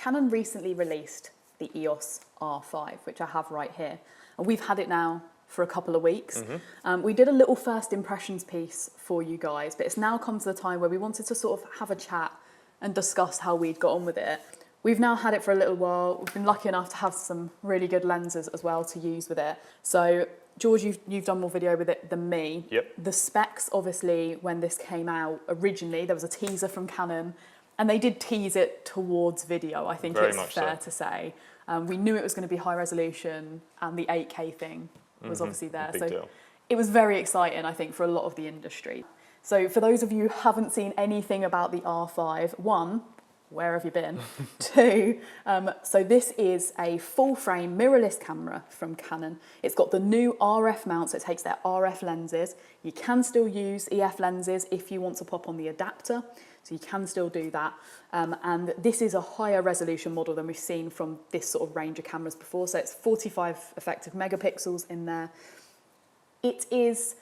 Canon recently released the EOS R5, which I have right here. And we've had it now for a couple of weeks. We did a little first impressions piece for you guys, but it's now come to the time where we wanted to sort of have a chat and discuss how we'd got on with it. We've now had it for a little while. We've been lucky enough to have some really good lenses as well to use with it. So George, you've done more video with it than me. Yep. The specs, obviously, when this came out originally, there was a teaser from Canon, and they did tease it towards video, I think it's fair to say. We knew it was going to be high resolution, and the 8K thing was obviously there. Big so deal. It was very exciting, I think, for a lot of the industry. So for those of you who haven't seen anything about the R5, one, where have you been? Two, so this is a full frame mirrorless camera from Canon. It's got the new RF mount, so it takes their RF lenses. You can still use EF lenses if you want to pop on the adapter, so you can still do that. And this is a higher resolution model than we've seen from this sort of range of cameras before. So it's 45 effective megapixels in there. It is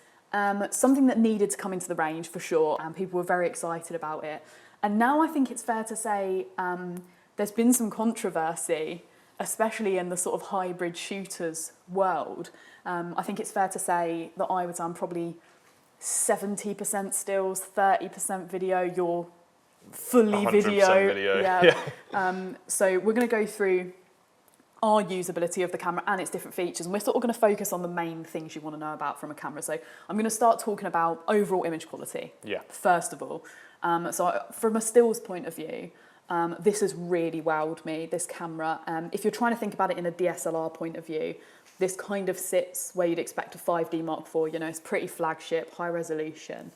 something that needed to come into the range for sure, and people were very excited about it. And now I think it's fair to say there's been some controversy, especially in the sort of hybrid shooters world. I think it's fair to say that I would say I'm probably 70% stills, 30% video, you're fully 100% video. Yeah. So we're going to go through our usability of the camera and its different features, and we're sort of going to focus on the main things you want to know about from a camera. So I'm going to start talking about overall image quality, first of all. So from a stills point of view, this has really wowed me, this camera. If you're trying to think about it in a DSLR point of view, this kind of sits where you'd expect a 5D Mark IV, you know, it's pretty flagship, high resolution.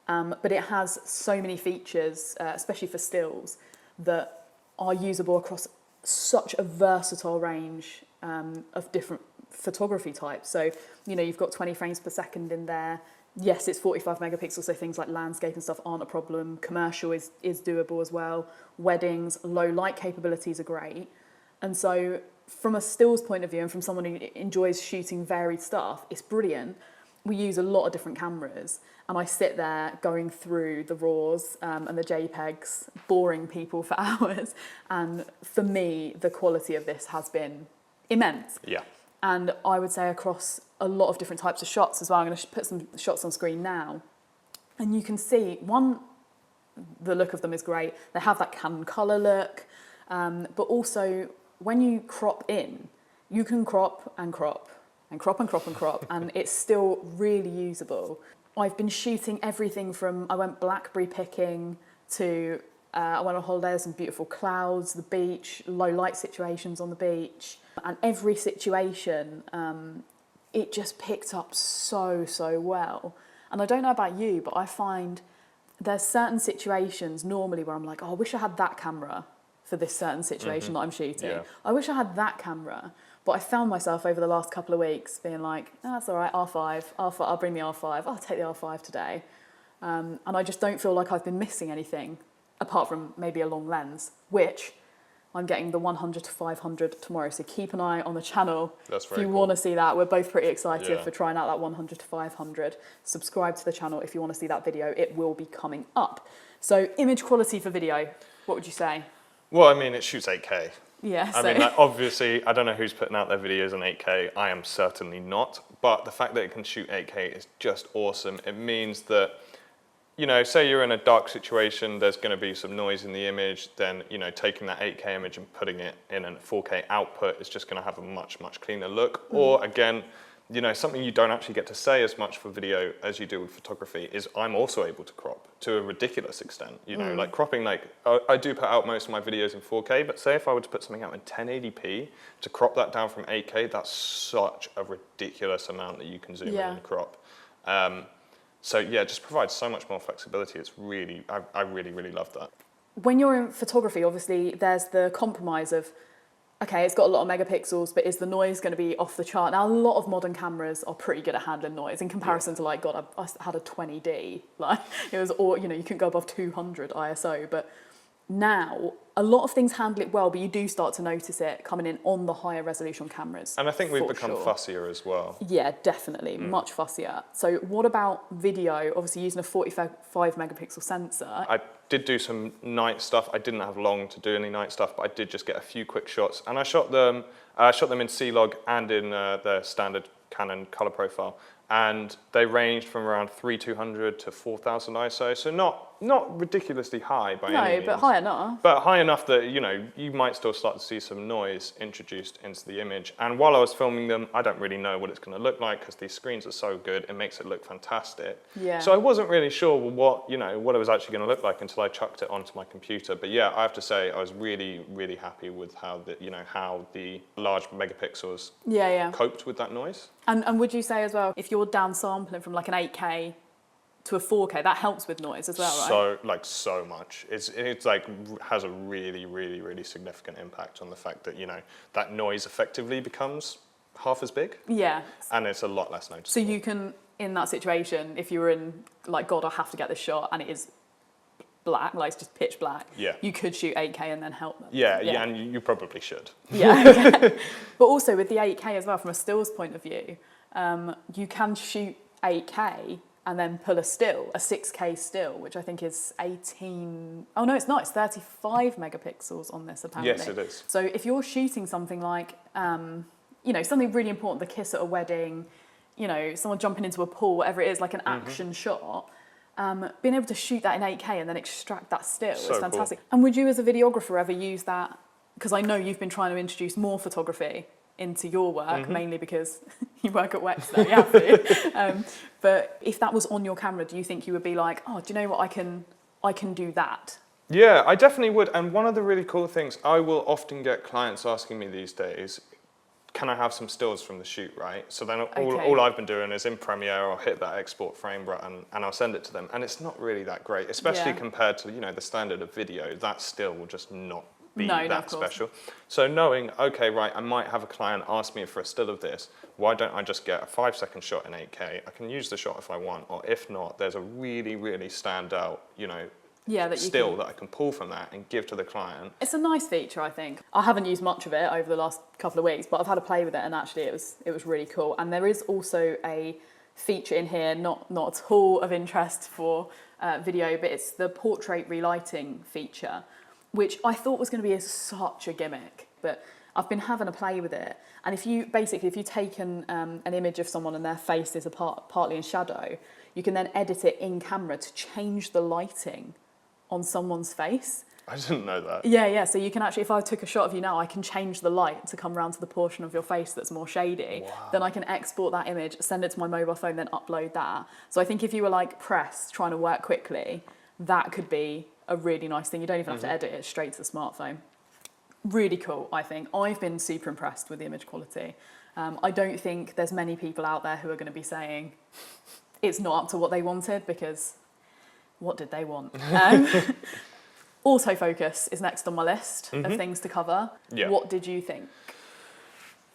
But it has so many features, especially for stills, that are usable across such a versatile range of different photography types. So, you know, you've got 20 frames per second in there. Yes, it's 45 megapixels, so things like landscape and stuff aren't a problem. Commercial is doable as well. Weddings, low light capabilities are great. And so from a stills point of view and from someone who enjoys shooting varied stuff, it's brilliant. We use a lot of different cameras, and I sit there going through the RAWs and the JPEGs, boring people for hours. And for me, the quality of this has been immense. Yeah. And I would say across a lot of different types of shots as well. I'm going to put some shots on screen now. And you can see, one, the look of them is great. They have that Canon colour look. But also, when you crop in, you can crop and crop and crop and crop and crop, and it's still really usable. I've been shooting everything from, I went blackberry picking to, I went on holiday, there's some beautiful clouds, the beach, low light situations on the beach. And every situation, it just picked up so well. And I don't know about you, but I find there's certain situations normally where I'm like, oh, I wish I had that camera for this certain situation that I'm shooting. Yeah. I wish I had that camera. But I found myself over the last couple of weeks being like, oh, that's all right, R5, I'll bring the R5, I'll take the R5 today. And I just don't feel like I've been missing anything apart from maybe a long lens, which I'm getting the 100 to 500 tomorrow. So keep an eye on the channel. That's very cool. If you want to see that. We're both pretty excited for trying out that 100 to 500. Subscribe to the channel if you want to see that video. It will be coming up. So image quality for video, what would you say? Well, I mean, it shoots 8K. Yeah, I mean, like, obviously, I don't know who's putting out their videos in 8K. I am certainly not. But the fact that it can shoot 8K is just awesome. It means that, you know, say you're in a dark situation, there's going to be some noise in the image, then, you know, taking that 8K image and putting it in a 4K output is just going to have a much cleaner look. Or, again, you know, something you don't actually get to say as much for video as you do with photography is I'm also able to crop to a ridiculous extent. You know, like cropping, like I do put out most of my videos in 4K, but say if I were to put something out in 1080p, to crop that down from 8K, that's such a ridiculous amount that you can zoom in and crop. So yeah, it just provides so much more flexibility. It's really, I really love that. When you're in photography, obviously there's the compromise of, okay, it's got a lot of megapixels, but is the noise going to be off the chart? Now, a lot of modern cameras are pretty good at handling noise in comparison to, like, I had a 20D. Like, it was, or, you know, you couldn't go above 200 ISO, but now a lot of things handle it well, but you do start to notice it coming in on the higher resolution cameras. And I think we've become fussier as well. Yeah, definitely, much fussier. So what about video? Obviously using a 45 megapixel sensor. I did do some night stuff. I didn't have long to do any night stuff, but I did just get a few quick shots. And I shot them in C-Log and in the standard Canon color profile. And they ranged from around 3200 to 4000 ISO, so not ridiculously high by any means. No, but high enough. But high enough that, you know, you might still start to see some noise introduced into the image. And while I was filming them, I don't really know what it's going to look like because these screens are so good, it makes it look fantastic. Yeah. So I wasn't really sure what it was actually going to look like until I chucked it onto my computer. But yeah, I have to say I was really, really happy with how the large megapixels coped with that noise. And would you say as well, if you're downsampling from like an 8K to a 4K, that helps with noise as well, right? So much. It's like has a really, really, really significant impact on the fact that, you know, that noise effectively becomes half as big. Yeah. And it's a lot less noticeable. So you can, in that situation, if you were in, like, God, I have to get this shot, and it is black, like it's just pitch black, you could shoot 8K and then help them. Yeah, and you probably should. Yeah. But also with the 8K as well, from a stills point of view, you can shoot 8K and then pull a 6K still, which I think is 18... Oh, no, it's not. It's 35 megapixels on this, apparently. Yes, it is. So if you're shooting something like, you know, something really important, the kiss at a wedding, you know, someone jumping into a pool, whatever it is, like an action shot, being able to shoot that in 8K and then extract that still is fantastic. Cool. And would you as a videographer ever use that? Because I know you've been trying to introduce more photography into your work, mainly because you work at Wexner, you have to. But if that was on your camera, do you think you would be like, oh, do you know what, I can do that? Yeah, I definitely would. And one of the really cool things, I will often get clients asking me these days, can I have some stills from the shoot, right? So then all I've been doing is in Premiere, I'll hit that export frame button and I'll send it to them. And it's not really that great, especially compared to, you know, the standard of video. That still will just not be that special. So knowing, okay, right, I might have a client ask me for a still of this, why don't I just get a 5-second shot in 8K? I can use the shot if I want, or if not, there's a really, really standout, you know, that I can pull from that and give to the client. It's a nice feature, I think. I haven't used much of it over the last couple of weeks, but I've had a play with it, and actually it was really cool. And there is also a feature in here, not at all of interest for video, but it's the portrait relighting feature, which I thought was going to be such a gimmick, but I've been having a play with it. And if you take an image of someone and their face is partly in shadow, you can then edit it in camera to change the lighting on someone's face. I didn't know that. Yeah. So you can actually, if I took a shot of you now, I can change the light to come around to the portion of your face that's more shady. Wow. Then I can export that image, send it to my mobile phone, then upload that. So I think if you were like pressed, trying to work quickly, that could be a really nice thing. You don't even have to edit it, straight to the smartphone. Really cool, I think. I've been super impressed with the image quality. I don't think there's many people out there who are going to be saying it's not up to what they wanted, because what did they want? Autofocus is next on my list of things to cover. Yeah. What did you think?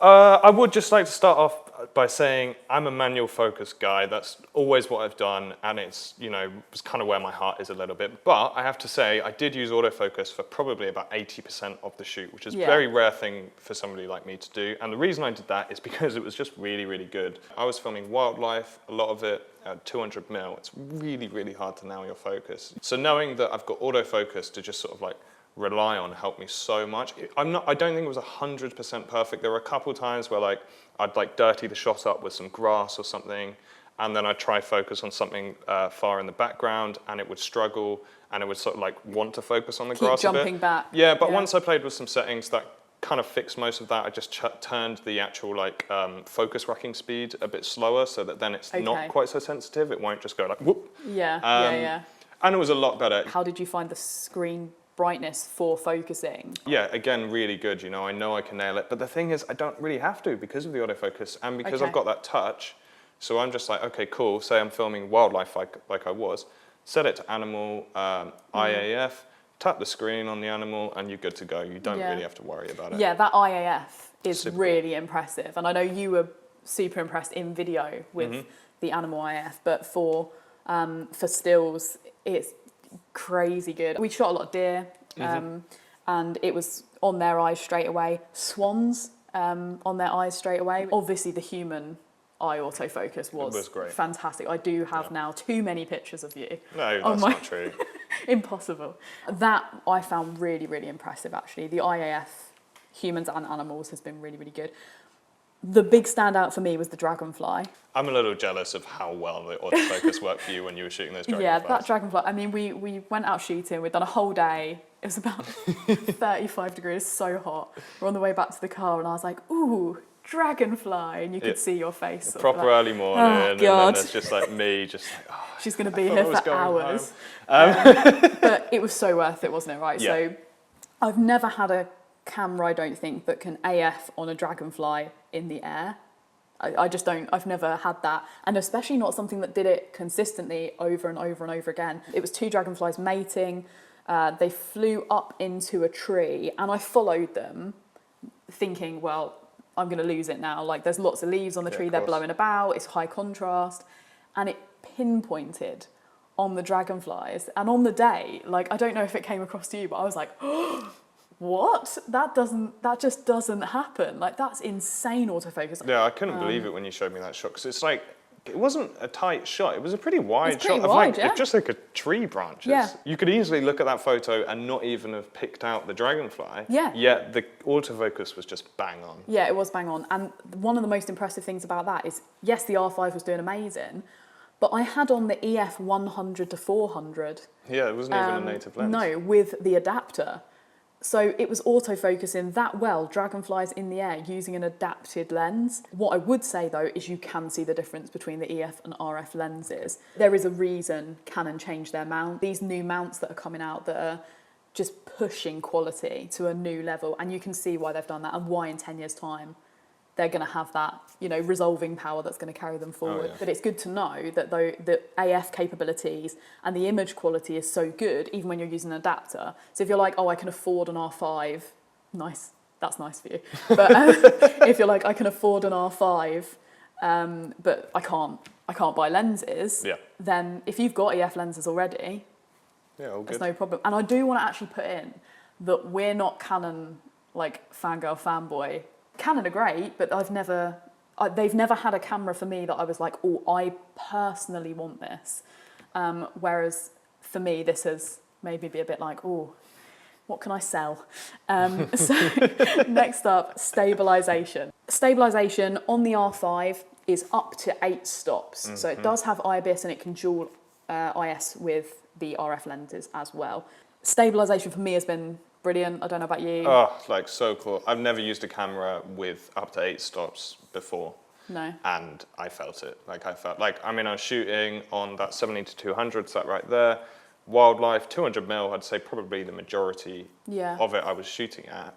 I would just like to start off by saying I'm a manual focus guy. That's always what I've done, and it's, you know, it's kind of where my heart is a little bit. But I have to say I did use autofocus for probably about 80% of the shoot, which is a very rare thing for somebody like me to do. And the reason I did that is because it was just really, really good. I was filming wildlife, a lot of it at 200mm. It's really, really hard to nail your focus. So knowing that I've got autofocus to just sort of like rely on helped me so much. I don't think it was 100% perfect. There were a couple times where like I'd like dirty the shot up with some grass or something, and then I'd try focus on something far in the background, and it would struggle, and it would sort of like want to focus on the grass a bit. Keep jumping back. Yeah, but once I played with some settings, that kind of fixed most of that. I just turned the actual like focus racking speed a bit slower, so that then it's not quite so sensitive. It won't just go like whoop. Yeah. And it was a lot better. How did you find the screen brightness for focusing? Yeah, again, really good. You know I can nail it. But the thing is, I don't really have to because of the autofocus and because I've got that touch. So I'm just like, okay, cool. Say I'm filming wildlife like I was. Set it to animal, IAF, tap the screen on the animal, and you're good to go. You don't really have to worry about it. Yeah, that IAF is really impressive. And I know you were super impressed in video with the animal IAF, but for stills, it's crazy good. We shot a lot of deer And it was on their eyes straight away. Swans on their eyes straight away. Obviously, the human eye autofocus was great. Fantastic. I do have now too many pictures of you. No, that's not true. Impossible. That I found really, really impressive, actually. The IAF, humans and animals, has been really, really good. The big standout for me was the dragonfly. I'm a little jealous of how well the autofocus worked for you when you were shooting those dragonflies. Yeah, that dragonfly. I mean, we went out shooting. We'd done a whole day. It was about 35 degrees, so hot. We're on the way back to the car, and I was like, "Ooh, dragonfly!" And you could see your face. Proper early morning, and then there's just like me, just like, oh, she's going to be here for hours. But it was so worth it, wasn't it? Right. Yeah. So, I've never had a camera, I don't think, that can AF on a dragonfly in the air. I just don't. I've never had that, and especially not something that did it consistently over and over and over again. It was two dragonflies mating. They flew up into a tree, and I followed them, thinking, well, I'm going to lose it now. Like, there's lots of leaves on the tree, they're blowing about, it's high contrast, and it pinpointed on the dragonflies. And on the day, like, I don't know if it came across to you, but I was like, oh, what? That just doesn't happen. Like, that's insane autofocus. Yeah, I couldn't believe it when you showed me that shot, because it's like, it wasn't a tight shot. It was a pretty wide shot. It's just like a tree branches. Yeah. You could easily look at that photo and not even have picked out the dragonfly. Yeah. Yet the autofocus was just bang on. Yeah, it was bang on. And one of the most impressive things about that is, yes, the R5 was doing amazing, but I had on the EF 100 to 400. Yeah, it wasn't even a native lens. No, with the adapter. So it was autofocusing that well, dragonflies in the air, using an adapted lens. What I would say, though, is you can see the difference between the EF and RF lenses. There is a reason Canon changed their mount. These new mounts that are coming out that are just pushing quality to a new level, and you can see why they've done that and why in 10 years' time they're going to have that, resolving power that's going to carry them forward. Oh, yeah. But it's good to know that though the AF capabilities and the image quality is so good, even when you're using an adapter. So if you're like, oh, I can afford an R5, nice, that's nice for you. But if you're like, I can afford an R5, but I can't buy lenses, then if you've got EF lenses already, all good. There's no problem. And I do want to actually put in that we're not Canon, like, fangirl, fanboy. Canon are great, but they've never had a camera for me that I was like, oh, I personally want this. Whereas for me, this has made me be a bit like, oh, what can I sell? So next up, stabilization. Stabilization on the R5 is up to 8 stops. Mm-hmm. So it does have IBIS and it can dual IS with the RF lenses as well. Stabilization for me has been brilliant. I don't know about you. Oh, like, so cool. I've never used a camera with up to 8 stops before. No. And I felt it. I was shooting on that 70 to 200, so that right there. Wildlife, 200mm, I'd say probably the majority of it I was shooting at.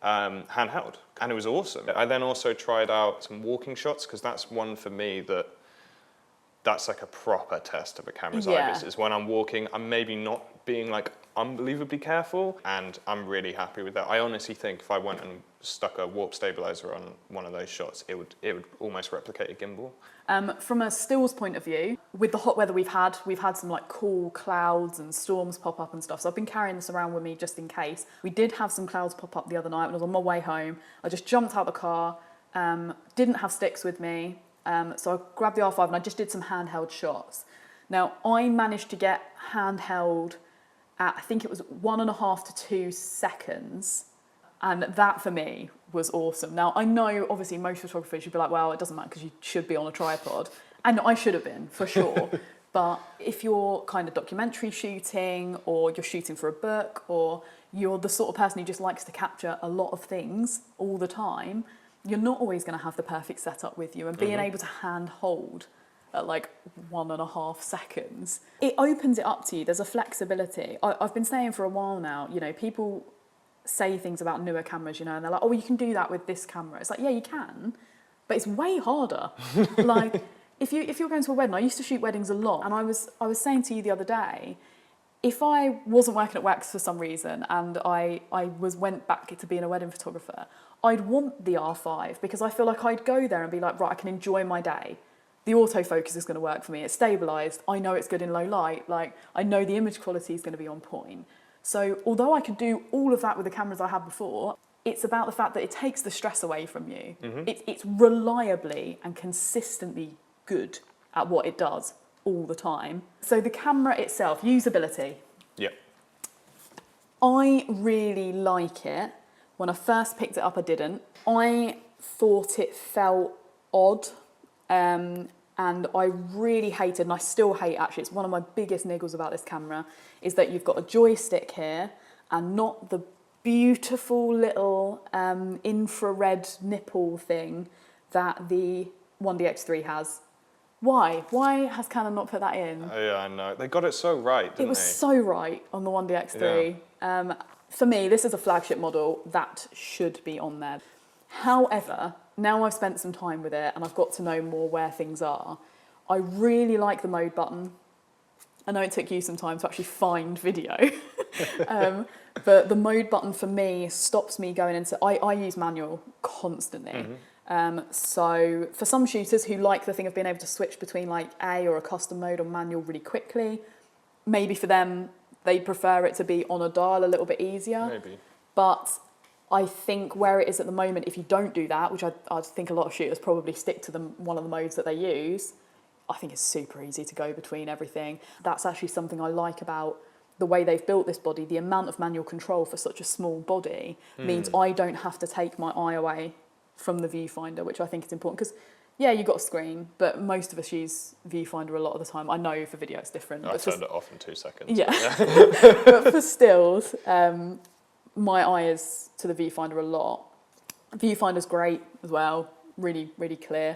Handheld. And it was awesome. I then also tried out some walking shots, because that's one for me that's like a proper test of a camera's IBIS. Is when I'm walking, I'm maybe not being like unbelievably careful, and I'm really happy with that. I honestly think if I went and stuck a warp stabilizer on one of those shots, it would almost replicate a gimbal. From a stills point of view, with the hot weather we've had some like cool clouds and storms pop up and stuff. So I've been carrying this around with me just in case. We did have some clouds pop up the other night when I was on my way home. I just jumped out the car, didn't have sticks with me. So I grabbed the R5 and I just did some handheld shots. Now, I managed to get handheld at, I think it was 1.5 to 2 seconds. And that for me was awesome. Now, I know obviously most photographers should be like, well, it doesn't matter because you should be on a tripod. And I should have been, for sure. But if you're kind of documentary shooting, or you're shooting for a book, or you're the sort of person who just likes to capture a lot of things all the time, you're not always going to have the perfect setup with you. And being able to hand hold at like 1.5 seconds, it opens it up to you. There's a flexibility. I've been saying for a while now, people say things about newer cameras, and they're like, oh, you can do that with this camera. It's like, yeah, you can, but it's way harder. Like, if you're going to a wedding, I used to shoot weddings a lot, and I was saying to you the other day, if I wasn't working at Wax for some reason and I went back to being a wedding photographer, I'd want the R5, because I feel like I'd go there and be like, right, I can enjoy my day. The autofocus is going to work for me. It's stabilised. I know it's good in low light. Like, I know the image quality is going to be on point. So although I could do all of that with the cameras I had before, it's about the fact that it takes the stress away from you. It's reliably and consistently good at what it does all the time. So the camera itself, usability. Yeah. I really like it. When I first picked it up, I didn't. I thought it felt odd, and I really hated, and I still hate actually, it's one of my biggest niggles about this camera, is that you've got a joystick here and not the beautiful little infrared nipple thing that the 1DX3 has. Why? Why has Canon not put that in? Oh, yeah, I know. They got it so right, didn't they? It was so right on the 1DX3. Yeah. For me, this is a flagship model. That should be on there. However, now I've spent some time with it and I've got to know more where things are, I really like the mode button. I know it took you some time to actually find video. But the mode button for me stops me going into... I use manual constantly. So for some shooters who like the thing of being able to switch between like A or a custom mode or manual really quickly, maybe for them they prefer it to be on a dial a little bit easier. Maybe. But I think where it is at the moment, if you don't do that, which I think a lot of shooters probably stick to one of the modes that they use, I think it's super easy to go between everything. That's actually something I like about the way they've built this body. The amount of manual control for such a small body means I don't have to take my eye away from the viewfinder, which I think is important because, yeah, you've got a screen, but most of us use viewfinder a lot of the time. I know for video it's different. I turned it off in 2 seconds. Yeah. But for stills, my eye is to the viewfinder a lot. Viewfinder's great as well, really, really clear.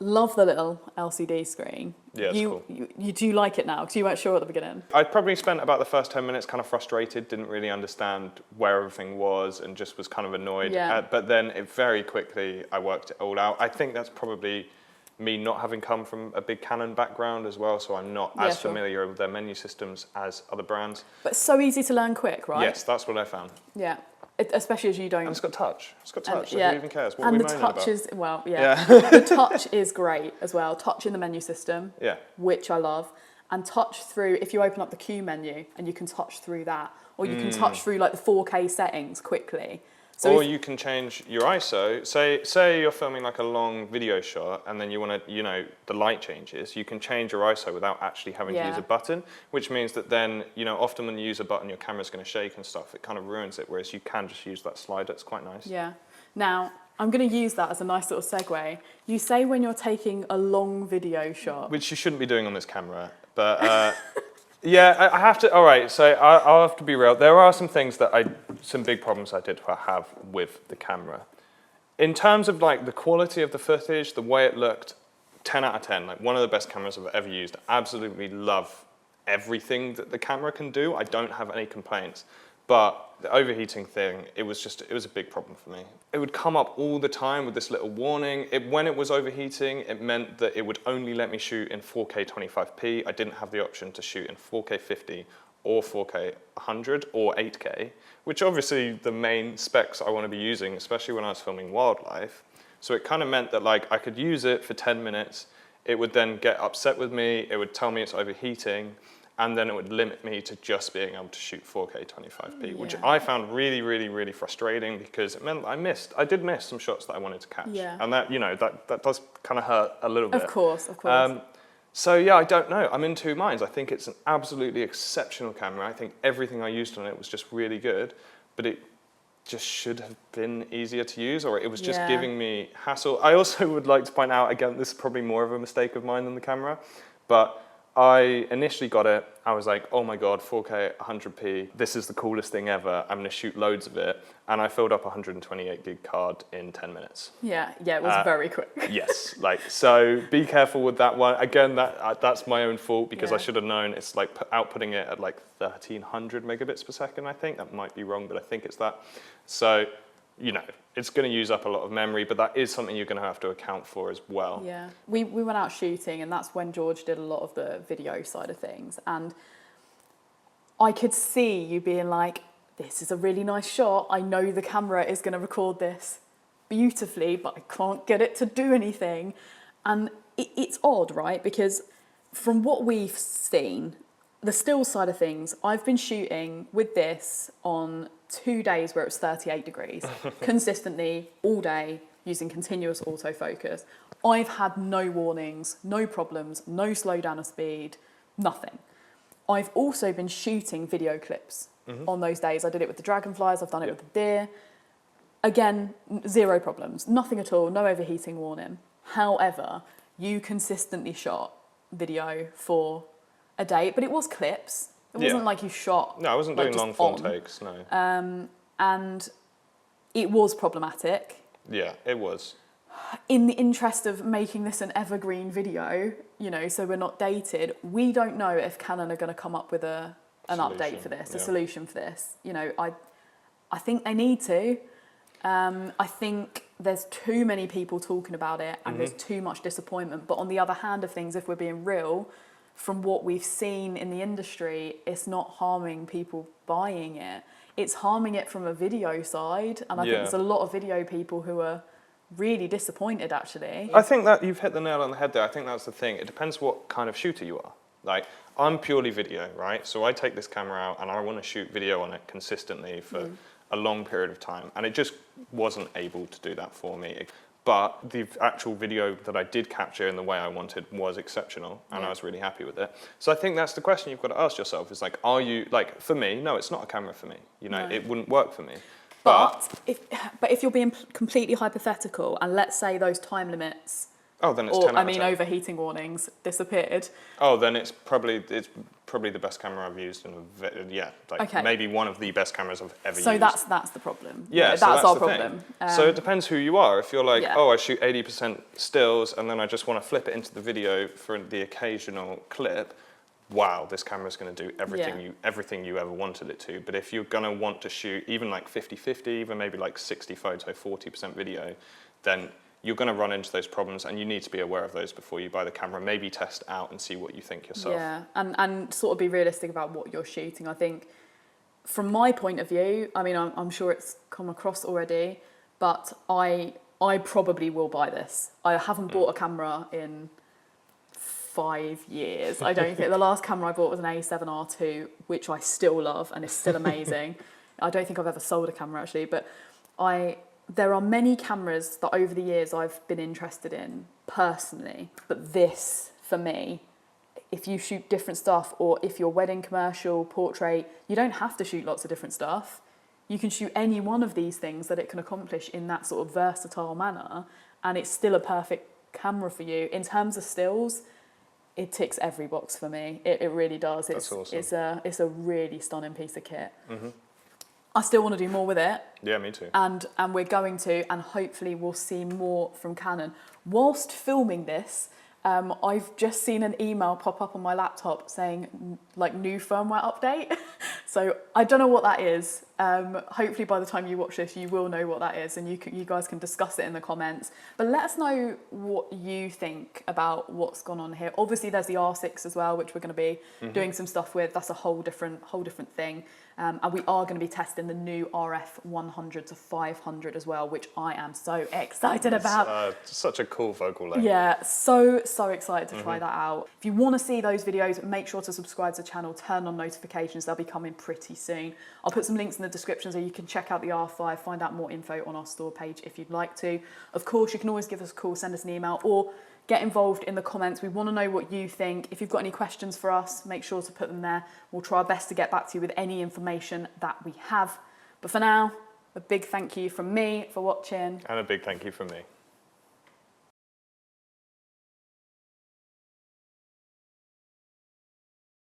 Love the little LCD screen. Yeah, it's cool. You do like it now, because you weren't sure at the beginning. I probably spent about the first 10 minutes kind of frustrated, didn't really understand where everything was and just was kind of annoyed. Yeah. But then very quickly I worked it all out. I think that's probably me not having come from a big Canon background as well, so I'm not as familiar with their menu systems as other brands. But it's so easy to learn quick, right? Yes, that's what I found. Yeah. Especially as you don't... And it's got touch. It's got touch. Yeah. Who even cares? What and are we the moaning touch about? is, well, yeah. The touch is great as well. Touch in the menu system, which I love. And touch through, if you open up the Q menu and you can touch through that, or you can touch through like the 4K settings quickly. So or you can change your ISO. Say you're filming like a long video shot and then you want to, the light changes. You can change your ISO without actually having to use a button, which means that then, often when you use a button, your camera's going to shake and stuff. It kind of ruins it, whereas you can just use that slider. It's quite nice. Yeah. Now, I'm going to use that as a nice little segue. You say when you're taking a long video shot. Which you shouldn't be doing on this camera, but... Yeah, I have to. All right, so I'll have to be real. There are some things some big problems I did have with the camera. In terms of like the quality of the footage, the way it looked, 10 out of 10. Like one of the best cameras I've ever used. Absolutely love everything that the camera can do. I don't have any complaints. But the overheating thing, it was a big problem for me. It would come up all the time with this little warning. When it was overheating, it meant that it would only let me shoot in 4K 25p. I didn't have the option to shoot in 4K 50 or 4K 100 or 8K, which obviously the main specs I want to be using, especially when I was filming wildlife. So it kind of meant that like I could use it for 10 minutes. It would then get upset with me. It would tell me it's overheating. And then it would limit me to just being able to shoot 4K 25p, which I found really, really, really frustrating because it meant I did miss some shots that I wanted to catch. Yeah. And that, that does kind of hurt a little bit. Of course. So yeah, I don't know. I'm in two minds. I think it's an absolutely exceptional camera. I think everything I used on it was just really good, but it just should have been easier to use, or it was just giving me hassle. I also would like to point out, again, this is probably more of a mistake of mine than the camera, but I initially got it, I was like, oh my God, 4K 100p, this is the coolest thing ever, I'm gonna shoot loads of it. And I filled up a 128 gig card in 10 minutes. Yeah, it was very quick. Yes, so be careful with that one. Again, that's my own fault because I should have known it's like outputting it at like 1300 megabits per second, I think. That might be wrong, but I think it's that. So, it's going to use up a lot of memory, but that is something you're going to have to account for as well. Yeah, we went out shooting, and that's when George did a lot of the video side of things. And I could see you being like, this is a really nice shot. I know the camera is going to record this beautifully, but I can't get it to do anything. And it's odd, right? Because from what we've seen, the still side of things, I've been shooting with this on 2 days where it was 38 degrees, consistently, all day, using continuous autofocus. I've had no warnings, no problems, no slowdown of speed, nothing. I've also been shooting video clips on those days. I did it with the dragonflies, I've done it with the deer. Again, zero problems, nothing at all, no overheating warning. However, you consistently shot video for a day, but it was clips. It wasn't like you shot. No, I wasn't doing long form takes, no. And it was problematic. Yeah, it was. In the interest of making this an evergreen video, you know, so we're not dated, we don't know if Canon are going to come up with an update for this, a solution for this. You know, I think they need to. I think there's too many people talking about it and there's too much disappointment. But on the other hand of things, if we're being real, from what we've seen in the industry, it's not harming people buying it. It's harming it from a video side. And I think there's a lot of video people who are really disappointed, actually. I think that you've hit the nail on the head there. I think that's the thing. It depends what kind of shooter you are. Like, I'm purely video, right? So I take this camera out and I want to shoot video on it consistently for a long period of time. And it just wasn't able to do that for me. But the actual video that I did capture in the way I wanted was exceptional, and I was really happy with it. So I think that's the question you've got to ask yourself is like, are you, like, for me, no, it's not a camera for me. You know, it wouldn't work for me. But if you're being completely hypothetical, and let's say those time limits, then it's 10 out of 10. Overheating warnings disappeared. Then it's probably the best camera I've used in maybe one of the best cameras I've ever used. So that's the problem. Yeah, that's so that's our the problem. So it depends who you are. If you're like, I shoot 80% stills and then I just want to flip it into the video for the occasional clip, wow, this camera's going to do everything you ever wanted it to. But if you're going to want to shoot even like 50-50, even maybe like 60 photo, 40% video, then you're going to run into those problems and you need to be aware of those before you buy the camera. Maybe test out and see what you think yourself. Yeah, and sort of be realistic about what you're shooting. I think from my point of view, I mean, I'm sure it's come across already, but I probably will buy this. I haven't bought a camera in 5 years. I don't think the last camera I bought was an A7R2, which I still love and is still amazing. I don't think I've ever sold a camera actually, but there are many cameras that over the years I've been interested in personally, but this for me, if you shoot different stuff or if you're wedding, commercial, portrait, you don't have to shoot lots of different stuff. You can shoot any one of these things that it can accomplish in that sort of versatile manner, and it's still a perfect camera for you. In terms of stills, it ticks every box for me. It really does. That's awesome. It's a really stunning piece of kit. I still want to do more with it. Yeah, me too. And we're going to, and hopefully we'll see more from Canon. Whilst filming this, I've just seen an email pop up on my laptop saying like new firmware update. So I don't know what that is. Hopefully by the time you watch this, you will know what that is, and you guys can discuss it in the comments. But let us know what you think about what's gone on here. Obviously, there's the R6 as well, which we're going to be doing some stuff with. That's a whole different thing. And we are going to be testing the new RF 100 to 500 as well, which I am so excited about. Such a cool focal length. Yeah, so excited to try that out. If you want to see those videos, make sure to subscribe to the channel, turn on notifications. They'll be coming pretty soon. I'll put some links in the description so you can check out the R5, find out more info on our store page if you'd like to. Of course, you can always give us a call, send us an email, or get involved in the comments. We want to know what you think. If you've got any questions for us, make sure to put them there. We'll try our best to get back to you with any information that we have. But for now, a big thank you from me for watching. And a big thank you from me.